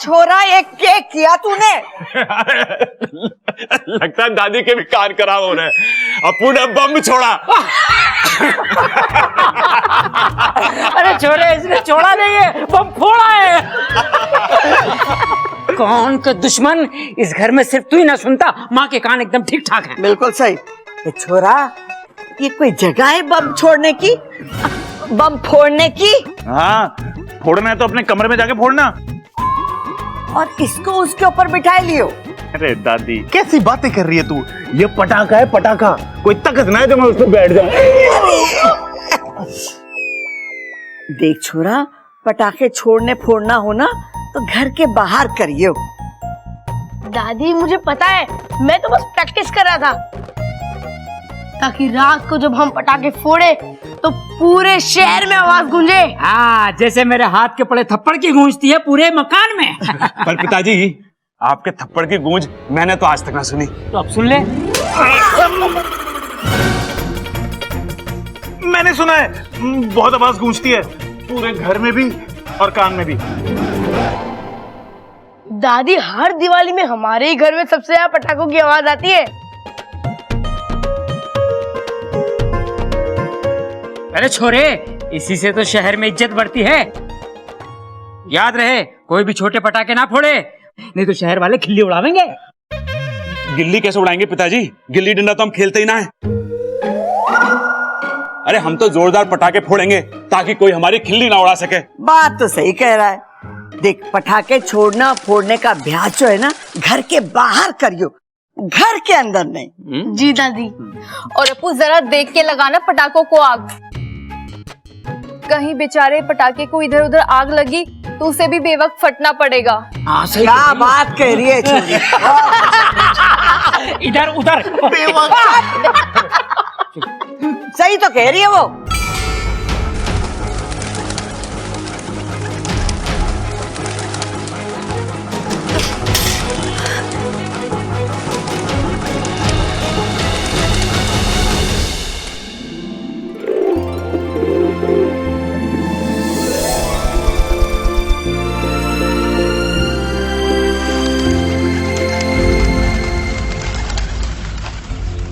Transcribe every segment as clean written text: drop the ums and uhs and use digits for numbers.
छोरा, ये क्या किया तूने? लगता है दादी के भी कान खराब हो रहे हैं। अप्पू ने बम छोड़ा। अरे छोरे, इसने छोड़ा नहीं है, बम फोड़ा है। कौन का दुश्मन? इस घर में सिर्फ तू ही ना सुनता, माँ के कान एकदम ठीक ठाक हैं। बिल्कुल सही। ये छोरा, ये कोई जगह है बम छोड़ने की, बम फोड़ने की? हाँ, फोड़ना है तो अपने कमरे में जाके फोड़ना। और इसको उसके ऊपर बिठाए लियो। अरे दादी, कैसी बातें कर रही है तू? ये पटाखा है, पटाखा। कोई ताकत ना है जो मैं उस पर बैठ जाऊं। देख छोरा, पटाखे छोड़ने फोड़ना हो ना तो घर के बाहर करियो। दादी मुझे पता है, मैं तो बस प्रैक्टिस कर रहा था ताकि रात को जब हम पटाखे फोड़े तो पूरे शहर में आवाज गूंजे। हाँ, जैसे मेरे हाथ के पड़े थप्पड़ की गूंजती है पूरे मकान में। पर पिताजी, आपके थप्पड़ की गूंज मैंने तो आज तक ना सुनी। तो अब सुन ले। मैंने सुना है, बहुत आवाज गूंजती है, पूरे घर में भी और कान में भी। दादी, हर दिवाली में हमारे ही घर में सबसे ज्यादा पटाखों की आवाज आती है। अरे छोरे, इसी से तो शहर में इज्जत बढ़ती है। याद रहे, कोई भी छोटे पटाखे ना फोड़े, नहीं तो शहर वाले खिल्ली उड़ावेंगे। गिल्ली कैसे उड़ाएंगे पिताजी? गिल्ली डंडा तो हम खेलते ही ना है। अरे हम तो जोरदार पटाखे फोड़ेंगे ताकि कोई हमारी खिल्ली ना उड़ा सके। बात तो सही कह रहा है। देख, पटाखे छोड़ना फोड़ने का अभ्यास जो है ना, घर के बाहर करियो, घर के अंदर नहीं। जी दादी। और अपू, जरा देख के लगाना पटाखों को आग। कहीं बेचारे पटाखे को इधर उधर आग लगी तो उसे भी बेवक्त फटना पड़ेगा। हाँ, सही। क्या बात कह रही है छोरी? इधर उधर सही तो कह रही है वो।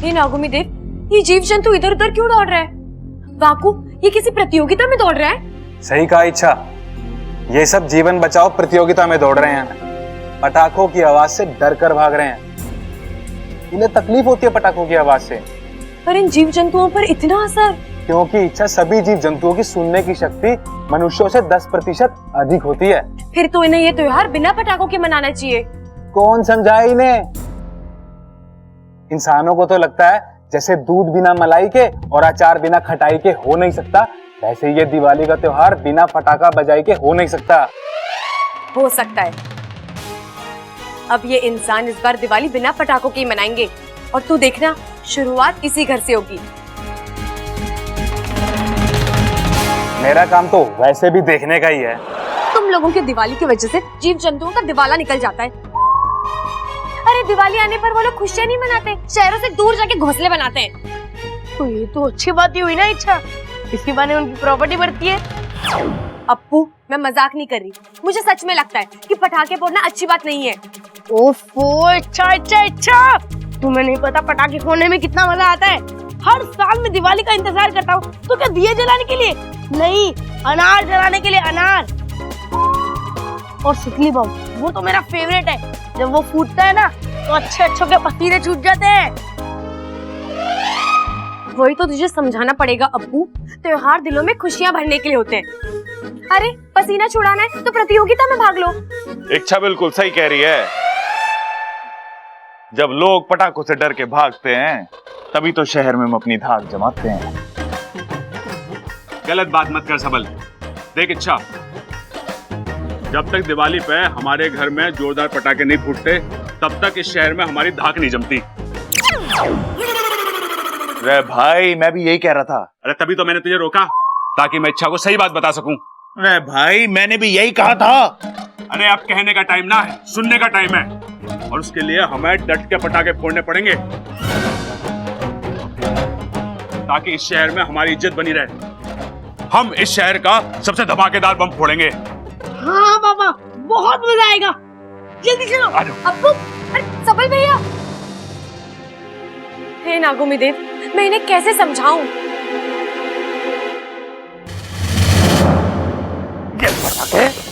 नागुमी देव, ये जीव जंतु इधर उधर क्यों दौड़ रहा है? वाकू, ये किसी प्रतियोगिता में दौड़ रहा है? सही कहा इच्छा, ये सब जीवन बचाओ प्रतियोगिता में दौड़ रहे हैं। पटाखों की आवाज से डर कर भाग रहे हैं। इन्हें तकलीफ होती है पटाखों की आवाज से। पर इन जीव जंतुओं पर इतना असर? क्योंकि इच्छा, सभी जीव जंतुओं की सुनने की शक्ति मनुष्यों से 10% अधिक होती है। फिर तो इन्हें ये त्योहार बिना पटाखों के मनाना चाहिए। कौन समझाए इन्हें? इंसानों को तो लगता है जैसे दूध बिना मलाई के और अचार बिना खटाई के हो नहीं सकता, वैसे ये दिवाली का त्योहार बिना पटाखा बजाई के हो नहीं सकता। हो सकता है। अब ये इंसान इस बार दिवाली बिना पटाखों के ही मनाएंगे, और तू देखना, शुरुआत इसी घर से होगी। मेरा काम तो वैसे भी देखने का ही है। तुम लोगों की दिवाली की वजह से जीव जंतुओं का दिवाला निकल जाता है। अरे दिवाली आने पर वो लोग खुशियां नहीं मनाते, शहरों से दूर जाके घोंसले बनाते हैं। तो ये तो अच्छी बात ही हुई ना इच्छा, इसी बहाने उनकी प्रॉपर्टी बढ़ती है। अप्पू, मैं मजाक नहीं कर रही, मुझे सच में लगता है कि पटाखे फोड़ना अच्छी बात नहीं है। ओफो, इच्छा, तुम्हें नहीं पता पटाखे फोड़ने में कितना मजा आता है। हर साल मैं दिवाली का इंतजार करता हूँ। तो क्या दिए जलाने के लिए? नहीं, अनार जलाने के लिए। अनार और सिकली बम, वो तो मेरा फेवरेट है। जब वो फूटता है ना तो अच्छे के पसीने छूट जाते हैं। वही तो तुझे समझाना पड़ेगा अप्पू, त्योहार दिलों में खुशियां भरने के लिए होते हैं। अरे पसीना छुड़ाना है तो प्रतियोगिता में भाग लो। इच्छा बिल्कुल सही कह रही है। जब लोग पटाखों से डर के भागते हैं, तभी तो शहर में हम अपनी धाक जमाते हैं। गलत बात मत कर सबल। देख इच्छा, जब तक दिवाली पे हमारे घर में जोरदार पटाखे नहीं फूटते, तब तक इस शहर में हमारी धाक नहीं जमती। अरे भाई, मैं भी यही कह रहा था। अरे तभी तो मैंने तुझे रोका, ताकि मैं इच्छा को सही बात बता सकूं। अरे भाई, मैंने भी यही कहा था। अरे अब कहने का टाइम ना है, सुनने का टाइम है, और उसके लिए हमें डट के पटाखे फोड़ने पड़ेंगे, ताकि इस शहर में हमारी इज्जत बनी रहे। हम इस शहर का सबसे धमाकेदार बम फोड़ेंगे। हाँ बाबा, बहुत मजा आएगा। जल्दी चलो। अब्बू, अरे सबल भैया। हे नागुमी देव, मैं इन्हें कैसे समझाऊं?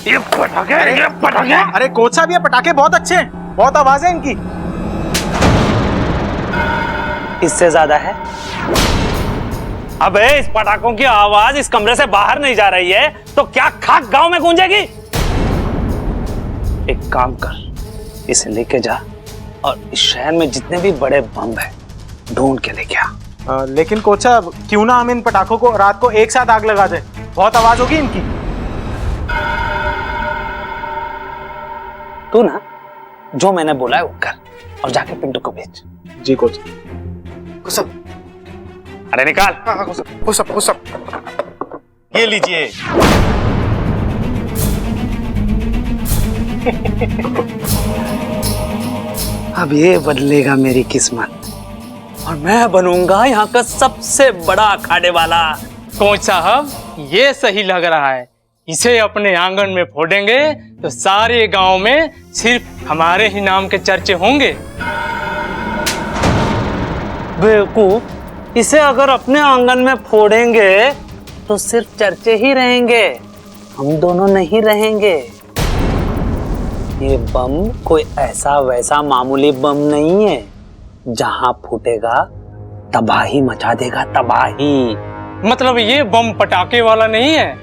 ये पटाखे। अरे कोच साहब, ये पटाखे बहुत अच्छे हैं, बहुत आवाज है इनकी। इससे ज्यादा है। अबे इस पटाखों की आवाज इस कमरे से बाहर नहीं जा रही है तो क्या खाक गांव में गूंजेगी? एक काम कर, इसे लेके जा और इस शहर में जितने भी बड़े बम है ढूंढ के लेके आ। लेकिन कोच साहब, क्यों ना हम इन पटाखों को रात को एक साथ आग लगा दें, बहुत आवाज होगी इनकी। तू ना जो मैंने बोला है वो कर और जाके पिंटू को भेज। जी कोच। अरे निकाल। ये लीजिए। अब ये बदलेगा मेरी किस्मत और मैं बनूंगा यहाँ का सबसे बड़ा अखाड़े वाला। कोच साहब, ये सही लग रहा है। इसे अपने आंगन में फोड़ेंगे तो सारे गांव में सिर्फ हमारे ही नाम के चर्चे होंगे। बेवकूफ, इसे अगर अपने आंगन में फोड़ेंगे तो सिर्फ चर्चे ही रहेंगे, हम दोनों नहीं रहेंगे। ये बम कोई ऐसा वैसा मामूली बम नहीं है, जहां फूटेगा तबाही मचा देगा, तबाही। मतलब ये बम पटाखे वाला नहीं है?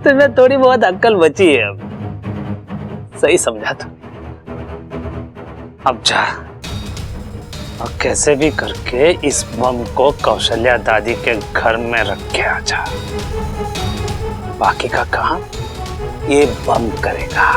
तुम्हें थोड़ी बहुत अक्ल बची है अब। सही समझा तू। अब जा और कैसे भी करके इस बम को कौशल्या दादी के घर में रख के आ जा। बाकी का काम ये बम करेगा।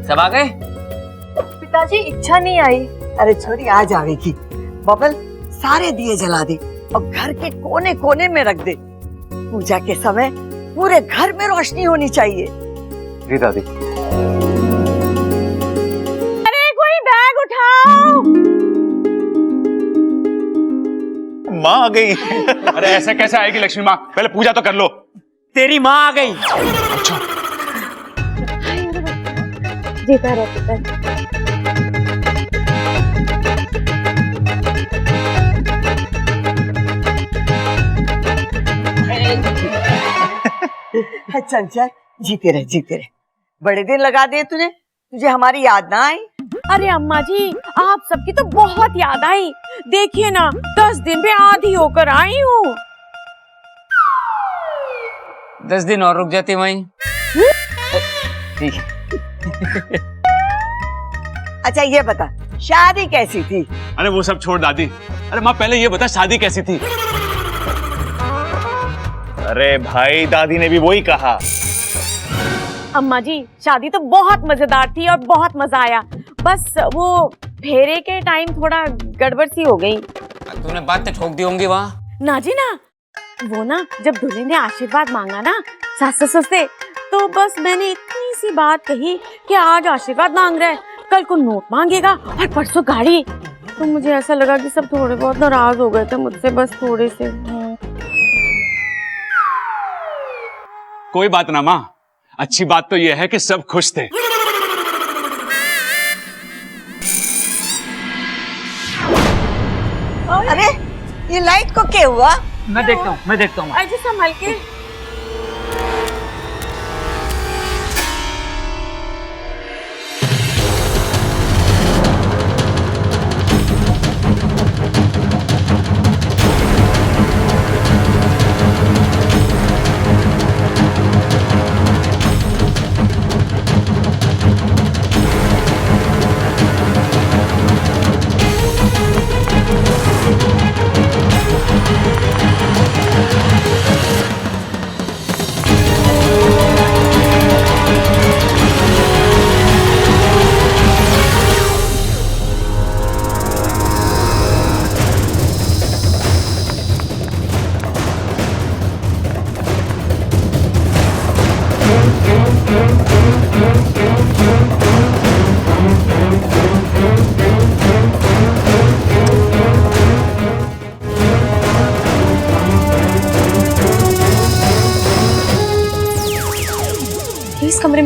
सब आ गए? पिताजी, इच्छा नहीं आई। अरे छोरी, आ जाएगी। बबल, सारे दिए जला दे और घर के कोने कोने में रख दे। पूजा के समय पूरे घर में रोशनी होनी चाहिए। जी दादी। अरे कोई बैग उठाओ। माँ आ गई। अरे ऐसे कैसे आएगी लक्ष्मी माँ? पहले पूजा तो कर लो। तेरी माँ आ गई। जीता रहे पिता। चल चल, जीते रहे जीते रहे। बड़े दिन लगा दिए तुझे, तुझे हमारी याद ना आई? अरे अम्मा जी, आप सबकी तो बहुत याद आई। देखिए ना, 10 दिन में आधी होकर आई हूँ। 10 दिन और रुक जाती वहीं। ठीक है। अच्छा ये बता, शादी कैसी थी? अरे वो सब छोड़ दादी। अरे माँ, पहले ये बता शादी कैसी थी? अरे भाई, दादी ने भी वही कहा। अम्मा जी, शादी तो बहुत मजेदार थी और बहुत मजा आया। बस वो फेरे के टाइम थोड़ा गड़बड़ सी हो गई। तूने बातें ठोक दी होंगी वहाँ। ना जी ना, वो ना जब दूल्हे ने आशीर्वाद मांगा ना सास ससुर से, तो बस मैंने इतनी सी बात कही कि आज आशीर्वाद मांग रहा है, कल को नोट मांगेगा और परसों गाड़ी। तो मुझे ऐसा लगा कि सब थोड़े बहुत नाराज हो गए थे मुझसे, बस थोड़े से। कोई बात ना माँ, अच्छी बात तो यह है कि सब खुश थे। अरे ये लाइट को क्या हुआ? मैं देखता हूँ। अजय संभाल के।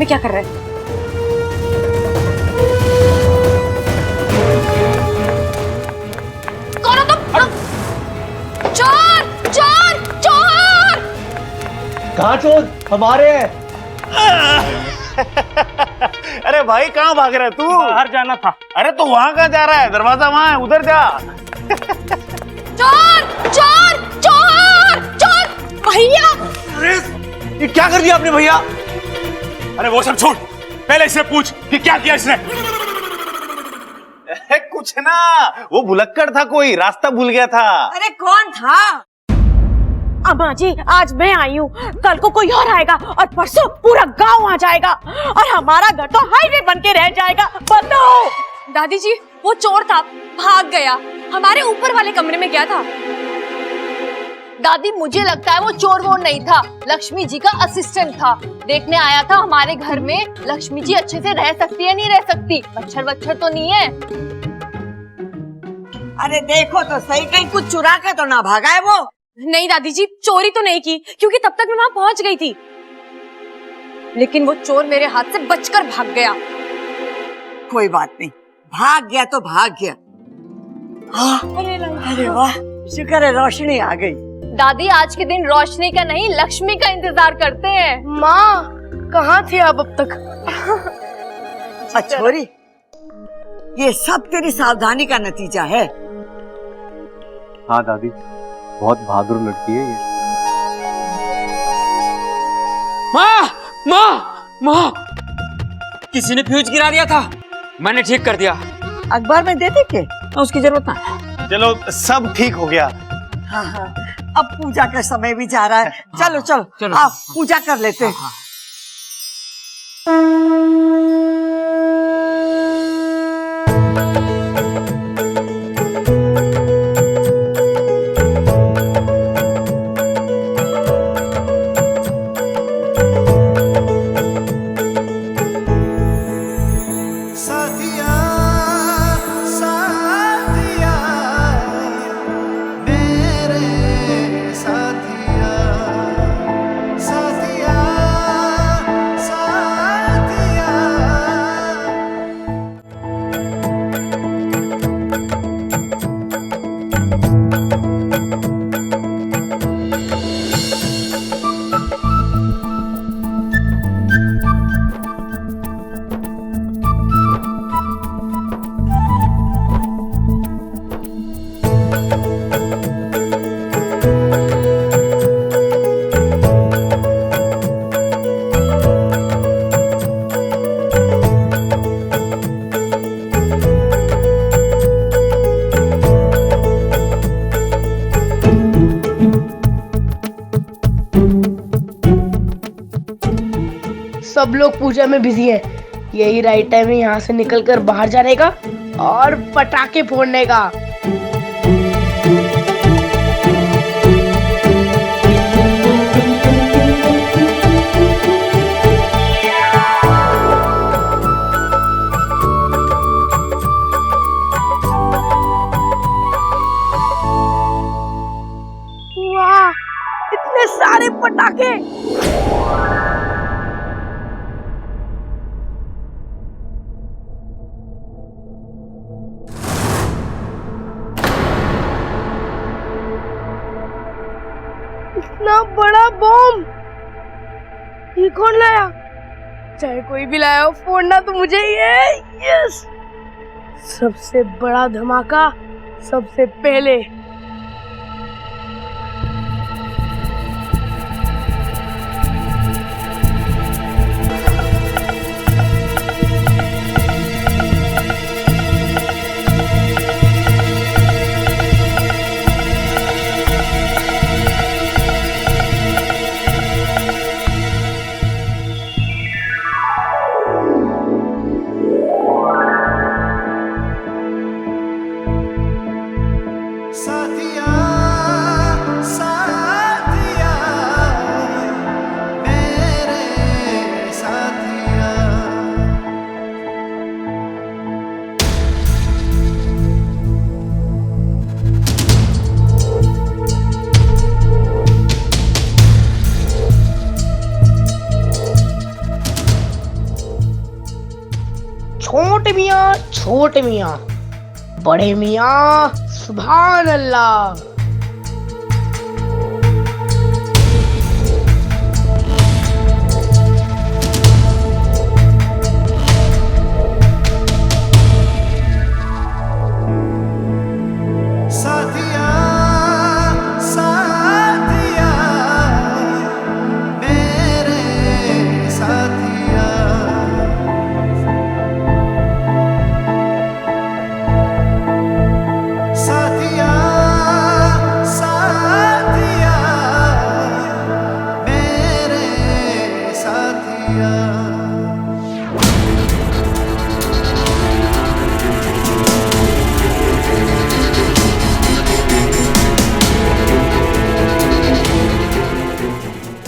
में क्या कर रहे हैं? कौन हो तुम? चोर चोर चोर! कहाँ चोर? हमारे हैं। अरे भाई कहाँ भाग रहा है तू? बाहर जाना था। अरे तो वहां कहाँ जा रहा है? दरवाजा वहां है, उधर जा। चोर चोर चोर चोर! भैया अरे ये क्या कर दिया आपने भैया? अरे वो सब छोड़, पहले इससे पूछ कि क्या किया इसने। कुछ ना, वो भुलक्कड़ था, कोई रास्ता भूल गया था। अरे कौन था? अम्मा जी, आज मैं आई हूँ, कल को कोई और आएगा और परसों पूरा गांव आ जाएगा और हमारा घर तो हाईवे बन के रह जाएगा। बताओ। दादी जी, वो चोर था, भाग गया, हमारे ऊपर वाले कमरे में गया था। दादी मुझे लगता है वो चोर वोर नहीं था, लक्ष्मी जी का असिस्टेंट था। देखने आया था हमारे घर में लक्ष्मी जी अच्छे से रह सकती है नहीं रह सकती, मच्छर वच्छर तो नहीं है। अरे देखो तो सही, कहीं कुछ चुरा के तो ना भागा है वो। नहीं दादी जी, चोरी तो नहीं की, क्योंकि तब तक मैं वहां पहुंच गई थी। लेकिन वो चोर मेरे हाथ से बचकर भाग गया। कोई बात नहीं, भाग गया तो भाग गया। हाँ, अरे वाह, शुक्र है रोशनी आ गई। दादी आज के दिन रोशनी का नहीं लक्ष्मी का इंतजार करते हैं। माँ कहाँ थे आप अब तक? छोरी, ये सब तेरी सावधानी का नतीजा है। हाँ दादी, बहुत बहादुर लड़की है ये। माँ माँ माँ, किसी ने फ्यूज गिरा दिया था, मैंने ठीक कर दिया। अखबार में दे दे के? उसकी जरूरत ना है। चलो सब ठीक हो गया। हाँ हाँ, अब पूजा का समय भी जा रहा है। चलो चलो, चलो। आप पूजा कर लेते हैं। सब लोग पूजा में बिजी हैं। यही राइट टाइम है यहाँ से निकलकर बाहर जाने का और पटाखे फोड़ने का। वाह, इतने सारे पटाखे! इतना बड़ा बॉम्ब ये कौन लाया? चाहे कोई भी लाया हो, फोड़ना तो मुझे ही है। यस, सबसे बड़ा धमाका सबसे पहले। सा छोटे मियाँ छोटे मियाँ, बड़े मियाँ सुभान अल्लाह।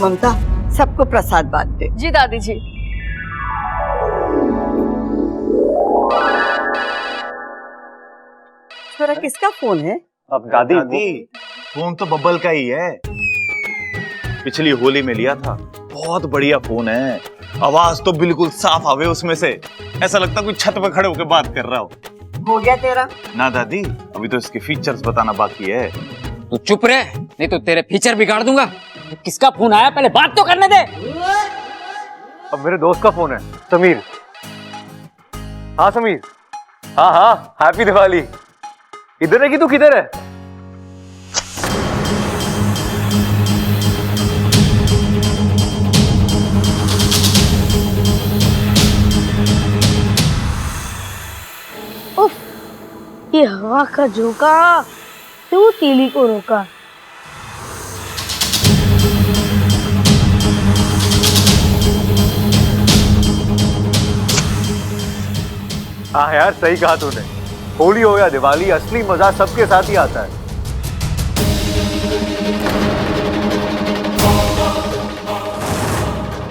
ममता, सबको प्रसाद बांट दे। जी दादी जी। छोरा, किसका फोन है? अब दादी फोन तो बब्बल का ही है, पिछली होली में लिया था। बहुत बढ़िया फोन है, आवाज तो बिल्कुल साफ आवे उसमें से, ऐसा लगता कोई छत पे खड़े होकर बात कर रहा हो। हो गया तेरा? ना दादी, अभी तो इसके फीचर्स बताना बाकी है। तू चुप रहे, नहीं तो तेरे फीचर बिगाड़ दूंगा। किसका फोन आया, पहले बात तो करने दे। अब मेरे दोस्त का फोन है, समीर। हाँ समीर, हाँ हाँ, हैप्पी दिवाली। इधर है कि तू किधर है? उफ, ये हवा का झोंका क्यों तीली को रोका। हाँ यार, सही कहा तूने। होली हो या दिवाली, असली मजा सबके साथ ही आता है।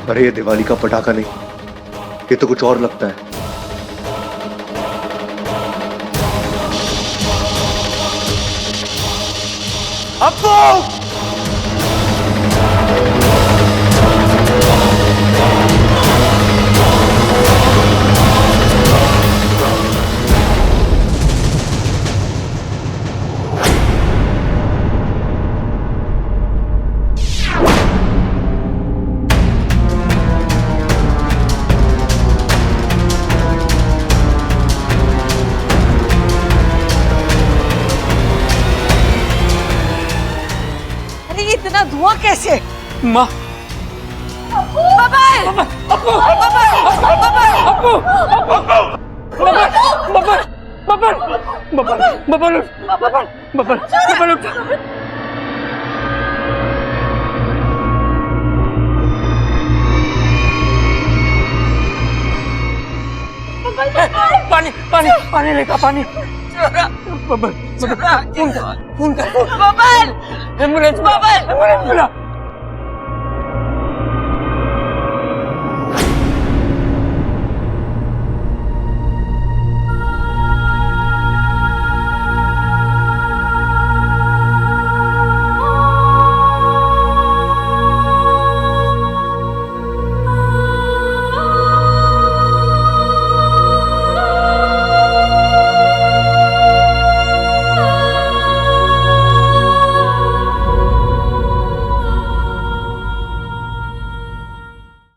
अरे ये दिवाली का पटाखा नहीं, ये तो कुछ और लगता है। अप्पू! इतना धुआं कैसे? माँ, पानी पानी पानी लेकर पानी। बबल, फोन कर, एम्बुलेंस बुला।